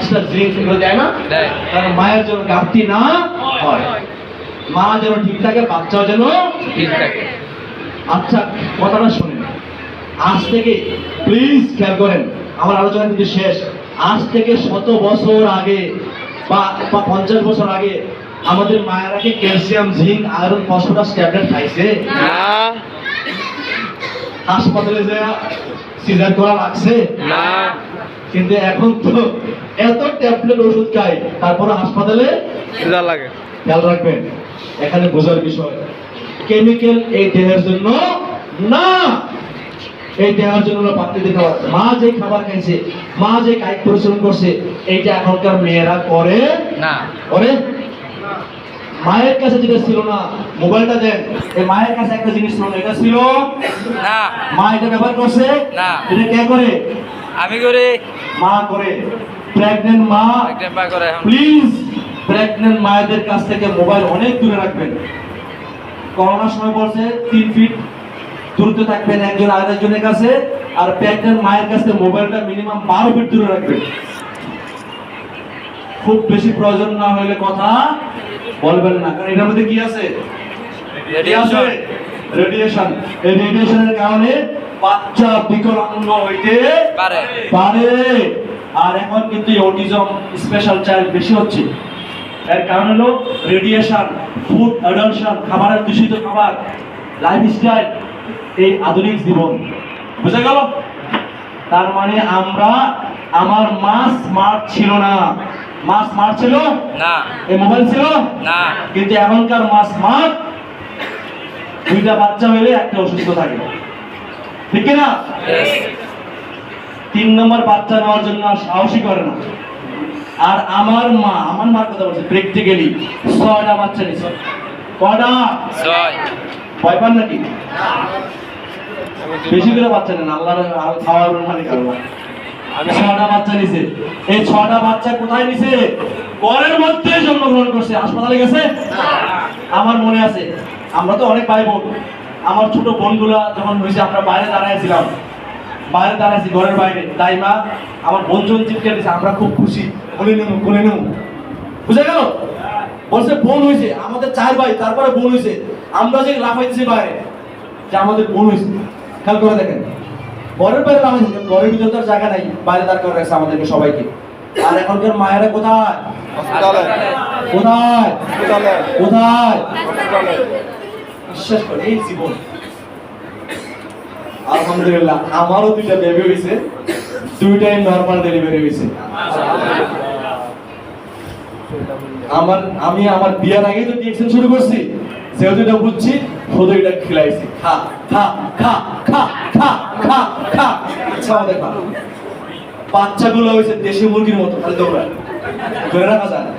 Extra জিনিস এগুলো দেয় না, কারণ মায়ের যেন ঘাটতি না হয়, মা যেন ঠিক থাকে, বাচ্চাও যেন ঠিক থাকে। আচ্ছা, কথাটা শুনেন, আজ থেকে প্লিজ খেয়াল করেন, আমার আলোচনা কিন্তু শেষ। আজ থেকে 100 বছর আগে বা 50 বছর আগে আমাদের মায়েরা কি calcium, zinc, iron, phosphorus tablet খাইছে? না। হাসপাতালে যে সিজার করা লাগছে? না। কিন্তু এখন তো এত ট্যাবলেট ওষুধ খাই, তারপরে হাসপাতালে সিজার লাগে। খেয়াল রাখবেন, এখানে বোঝার বিষয়, কেমিক্যাল এই দেহের জন্য না, এই দেহের জন্য প্রাকৃতিক খাবার। মা যে খাবার খাইছে, মা যে কায়িক পরিশ্রম করছে, এইটা এখনকার মেয়েরা করে না। করে মায়ের কাছে যেটা ছিল না, মোবাইলটা দেন, এই মায়ের কাছে একটা জিনিস ছিল, এটা ছিল না। মা এটা ব্যবহার করছে না। এটা কে করে? আমি করে। মা করে। প্রেগন্যান্ট মা করে। প্লিজ প্রেগন্যান্ট মায়েদের কাছ থেকে মোবাইল অনেক দূরে রাখবেন। করোনার সময় বলছে 3 ফিট দূরত্বে থাকবেন একজন আরেকজনের কাছে, আর প্রেগন্যান্ট মায়ের কাছে মোবাইলটা মিনিমাম 12 ফিট দূরে রাখবেন। খুব বেশি প্রয়োজন না হলে কথা বলবেন না, কারণ এটার মধ্যে কি আছে? রেডিয়েশন। এই রেডিয়েশনের কারণে বাচ্চা বিকলাঙ্গ হইতে পারে। আর এখন কিন্তু অটিজম, স্পেশাল চাইল্ড বেশি হচ্ছে। এর কারণ হলো রেডিয়েশন, ফুড অ্যাডালশন, খাবারের দূষিত খাবার, লাইফস্টাইল, এই আধুনিক জীবন। বুঝা গেল? তার মানে আমরা, আমার মা স্মার্ট ছিল না, মা স্মার্ট ছিল না, এই মোবাইল ছিল না, কিন্তু এখনকার মা স্মার্ট। 2টা বাচ্চা হইলে একটা অসুস্থ থাকে, ঠিক না? 3 নম্বর বাচ্চা নেওয়ার জন্য আর সাহসই করে না। আর আমার মার কথা বলছে, প্র্যাকটিক্যালি 6টা বাচ্চা নিছে। কটা? 6। ভয় পান নাকি? বেশি করে বাচ্চা নেন, আল্লাহর খাওয়ার মালিক আল্লাহ। 6টা বাচ্চা নিছে। এই 6টা বাচ্চা কোথায় নিছে? ঘরের মধ্যে জন্মগ্রহণ করছে, হাসপাতালে গেছে? আমার মনে আছে, আমরা তো অনেক ভাই বোন, আমার ছোট বোনগুলা যখন হয়েছে, আমরা বাইরে দাঁড়াইছিলাম, ঘরের বাইরে, তাই মা আমার বোনজন চিৎকার দিচ্ছে, আমরা খুব খুশি, কোলে নেব। বুঝা গেল? বলছে বোন হয়েছে, আমাদের 4 ভাই, তারপরে বোন হয়েছে, আমরা যে লাফাইতেছি বাইরে যে আমাদের বোন হয়েছে। খেয়াল করে দেখেন, ঘরের বাইরে লাফাইছে, ঘরের ভিতরে তার জায়গা নাই, বাইরে দাঁড় করে রাখছে আমাদেরকে সবাইকে। আর এখনকার মায়েরা কোথায়? কোথায়? বিশ্বাস করে এই জীবন। আলহামদুলিল্লাহ, আমারও 2টা বেবি হয়েছে, 2টাই নরমাল ডেলিভারি হয়েছে। আমি আমার বিয়ার আগেই তো টিউশন শুরু করছি, যেহেতু এটা বুঝছি, শুধু এটা খিলাইছি, খা খা খা খা খা খা খা, ইচ্ছা মতো খা। বাচ্চাগুলো হয়েছে দেশি মুরগির মতো, খালি দৌড়ায়, ধরে রাখা যায় না।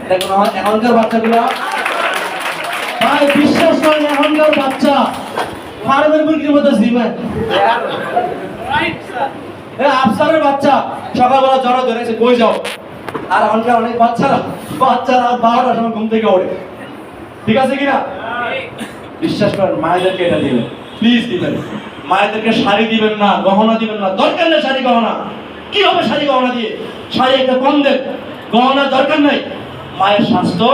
দেখুন এখনকার বাচ্চাগুলো, ভাই বিশ্বাস করেন, এখনকার বাচ্চা ফার্মের মুরগির মতো জিমে। আফসারের বাচ্চা সকালবেলা জ্বর ধরেছে, কই যাও? আর এখনকার অনেক বাচ্চারা 12টার সময় ঘুম থেকে ওঠে, ঠিক আছে কিনা? বিশ্বাস করেন, মায়েদেরকে এটা দিবেন, প্লিজ দিবেন। মায়েদেরকে শাড়ি দিবেন না, গহনা দিবেন না, দরকার নেই শাড়ি গহনা। কি হবে শাড়ি গহনা দিয়ে? শাড়ি একটা কম দেন, গহনা দরকার নাই। মায়ের স্বাস্থ্য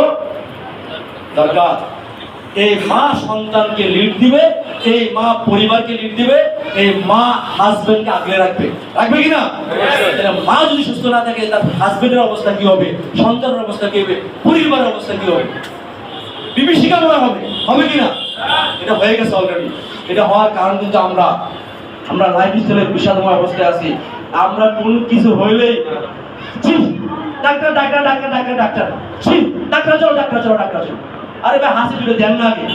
দরকার। এই মা সন্তানকে লিড দিবে, এই মা পরিবারকে লিড দিবে, এই মা হাজবেন্ডকে আগলে রাখবে কিনা? মা যদি সুস্থ না থাকে, তার হাজবেন্ডের অবস্থা কি হবে, সন্তানের অবস্থা কি হবে, পরিবারের অবস্থা কি হবে? বিভীষিকা মনে হবে কিনা? এটা হয়ে গেছে অলরেডি। এটা হওয়ার কারণ কিন্তু আমরা লাইফ স্টাইলের বিষাদময় অবস্থায় আছি। আমরা কোন কিছু হইলেই doctor doctor doctor doctor doctor doctor চলো ডাক্তার চলো ডাক্তার চলো। আরে ভাই, হাসি তুলে দেন না আগে,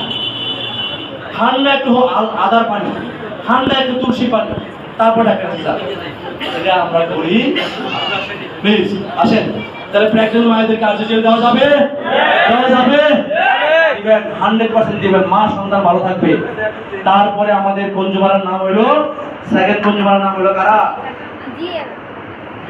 ঠান্ডা একটু আদার পানি, ঠান্ডা একটু তুলসী পানি, তারপর ডাক্তার যান। এটা আমরা করি। প্লিজ আসেন। তাহলে প্রেগন্যান্ট মায়েদের কাজে দেওয়া যাবে? 100% দিবেন, মা সন্তান ভালো থাকবে। তারপরে আমাদের কঞ্জুমারার নাম হইলো, সেকেন্ড কঞ্জুমারার নাম হইলো কারা?